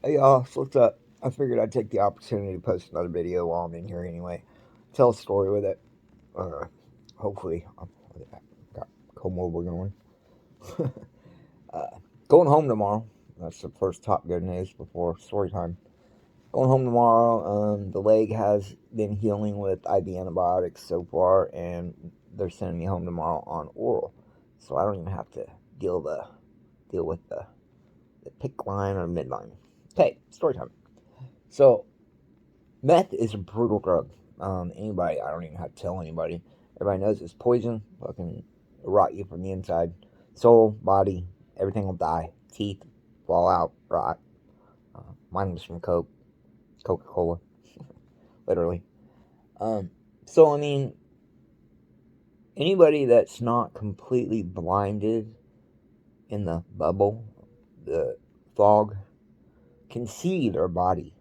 Hey y'all, so what's up? I figured I'd take the opportunity to post another video while I'm in here anyway. Tell a story with it. Uh, hopefully, I got comb over going. uh, Going home tomorrow. That's the first top good news before story time. Going home tomorrow. The leg has been healing with IV antibiotics so far, and they're sending me home tomorrow on oral, so I don't even have to deal with the pick line or midline. Okay, story time. So meth is a brutal drug. Anybody, I don't even have to tell anybody. Everybody knows it's poison. Fucking rot you from the inside. Soul, body, everything will die. Teeth fall out, rot. Mine was from Coca Cola, literally. Um, so, I mean, anybody that's not completely blinded in the bubble, the fog, can see their body,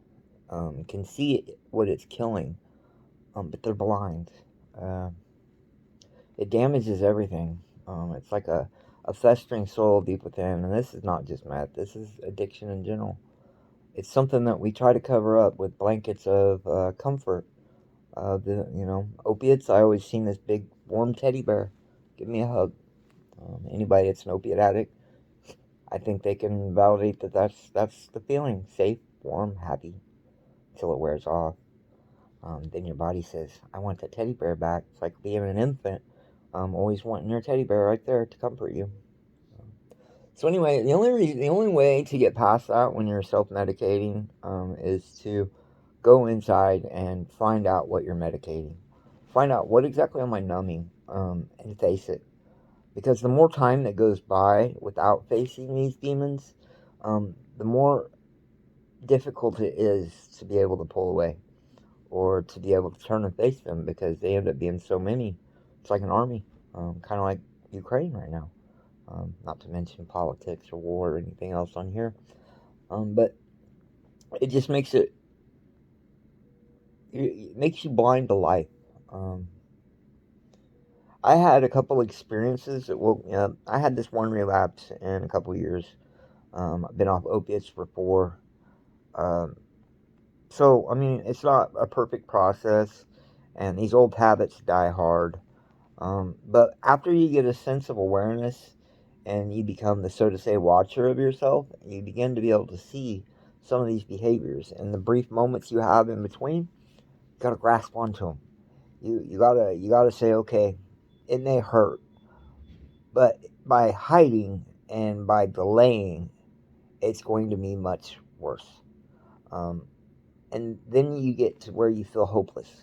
can see what it's killing, but they're blind. Uh, it damages everything. It's like a festering soul deep within, and this is not just meth. This is addiction in general. It's something that we try to cover up with blankets of comfort. The opiates. I always seen this big warm teddy bear. Give me a hug. Anybody that's an opiate addict, I think they can validate that that's the feeling. Safe, warm, happy, until it wears off. Then your body says, I want that teddy bear back. It's like being an infant, always wanting your teddy bear right there to comfort you. So anyway, the only way to get past that when you're self-medicating is to go inside and find out what you're medicating. Find out what exactly am I numbing, and face it. Because the more time that goes by without facing these demons, the more difficult it is to be able to pull away, or to be able to turn and face them, because they end up being so many. It's like an army, kind of like Ukraine right now. Not to mention politics or war or anything else on here. But it just it makes you blind to life. Um, I had a couple experiences that woke me up. I had this one relapse in a couple years. I've been off opiates for 4. Um, so I mean, it's not a perfect process, and these old habits die hard. But after you get a sense of awareness and you become the, so to say, watcher of yourself, you begin to be able to see some of these behaviors. And the brief moments you have in between, you gotta grasp onto them. You gotta say, okay, it may hurt, but by hiding and by delaying, it's going to be much worse. Um, and then you get to where you feel hopeless.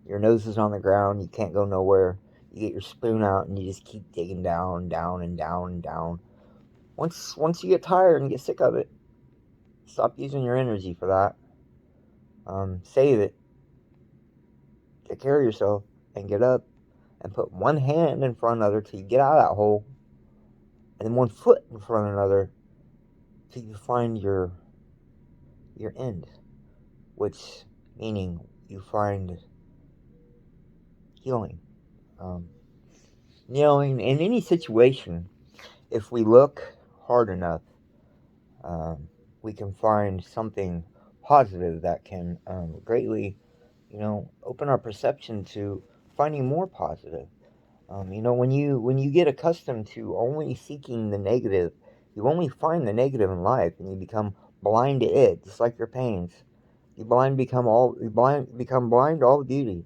Your nose is on the ground, you can't go nowhere. You get your spoon out and you just keep digging down, down, and down, and down. Once you get tired and get sick of it, stop using your energy for that. Save it, take care of yourself, and get up and put one hand in front of another till you get out of that hole, and then one foot in front of another till you find your end, which meaning you find healing. Um, in any situation, if we look hard enough, um, we can find something positive that can greatly, open our perception to finding more positive. When you get accustomed to only seeking the negative, you only find the negative in life, and you become blind to it, just like your pains. You become blind to all the beauty.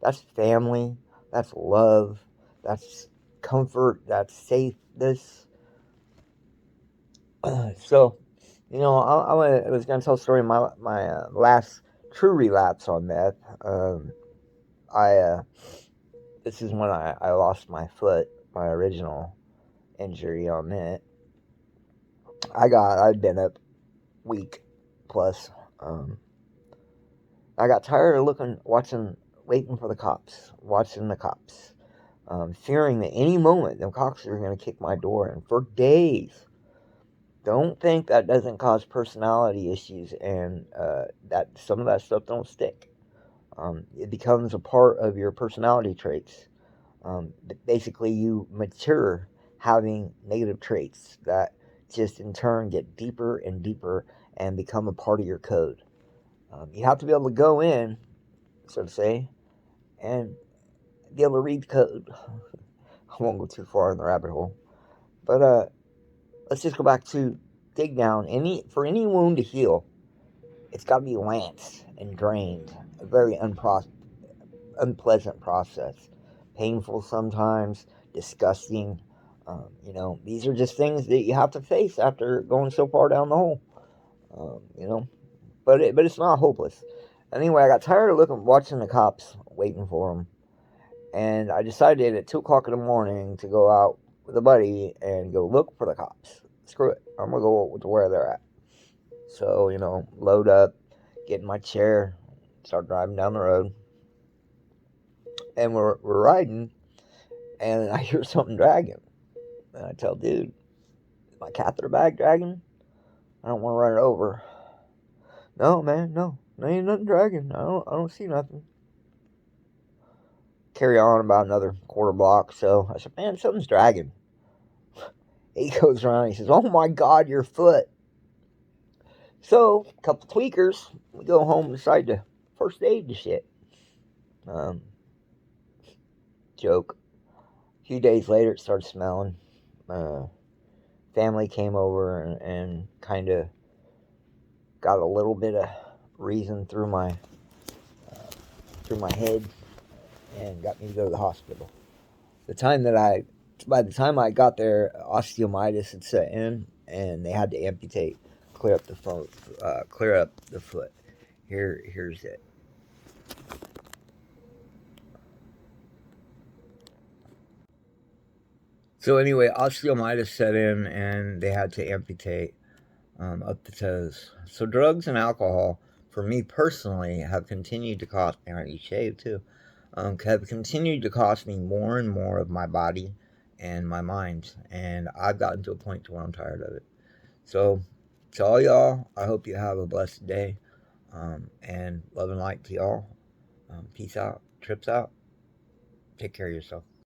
That's family. That's love. That's comfort. That's safeness. So, I was gonna tell a story of my last true relapse on meth. I This is when I lost my foot, my original injury on it. I'd been up week plus. Um, I got tired of waiting for the cops, watching the cops, fearing that any moment the cops were gonna kick my door in for days. Don't think that doesn't cause personality issues, and that some of that stuff don't stick. It becomes a part of your personality traits. Basically, you mature having negative traits that just in turn get deeper and deeper and become a part of your code. You have to be able to go in, so to say, and be able to read the code. I won't go too far in the rabbit hole, but let's just go back to dig down. For any wound to heal, it's got to be lanced and drained. A very unpleasant process, painful sometimes, disgusting. These are just things that you have to face after going so far down the hole. You know, but it's not hopeless. Anyway, I got tired of watching the cops, waiting for them, and I decided at 2 o'clock in the morning to go out with a buddy and go look for the cops. Screw it, I'm gonna go to where they're at. So load up, get in my chair, start driving down the road, and we're riding, and I hear something dragging, and I tell dude, is my catheter bag dragging? I don't want to run it over. No, man, no, there ain't nothing dragging. I don't see nothing. Carry on about another quarter block. So I said, man, something's dragging. He goes around. He says, oh my God, your foot. So a couple tweakers. We go home and decide to first aid the shit. Um, Joke. A few days later, it started smelling. Family came over and kind of got a little bit of reason through my head and got me to go to the hospital. By the time I got there, osteomyelitis had set in, and they had to amputate, clear up the foot. Here's it. So anyway, osteomyelitis set in, and they had to amputate up the toes. So drugs and alcohol, for me personally, have continued to cost me. You shave too. Have continued to cost me more and more of my body and my mind, and I've gotten to a point to where I'm tired of it. So, to all y'all, I hope you have a blessed day, and love and light to y'all. Peace out, trips out. Take care of yourself.